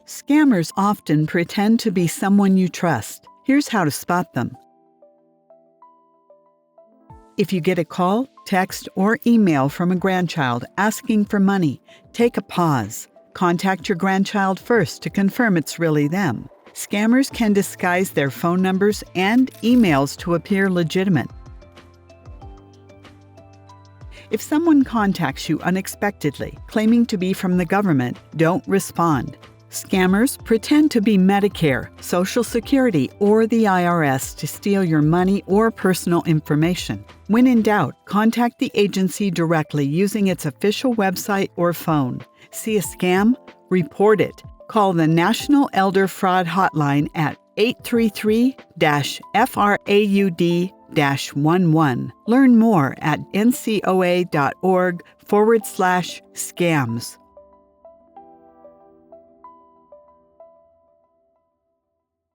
Scammers often pretend to be someone you trust. Here's how to spot them. If you get a call, text, or email from a grandchild asking for money, take a pause. Contact your grandchild first to confirm it's really them. Scammers can disguise their phone numbers and emails to appear legitimate. If someone contacts you unexpectedly, claiming to be from the government, don't respond. Scammers pretend to be Medicare, Social Security, or the IRS to steal your money or personal information. When in doubt, contact the agency directly using its official website or phone. See a scam? Report it. Call the National Elder Fraud Hotline at 833-FRAUD-11. Learn more at ncoa.org/scams.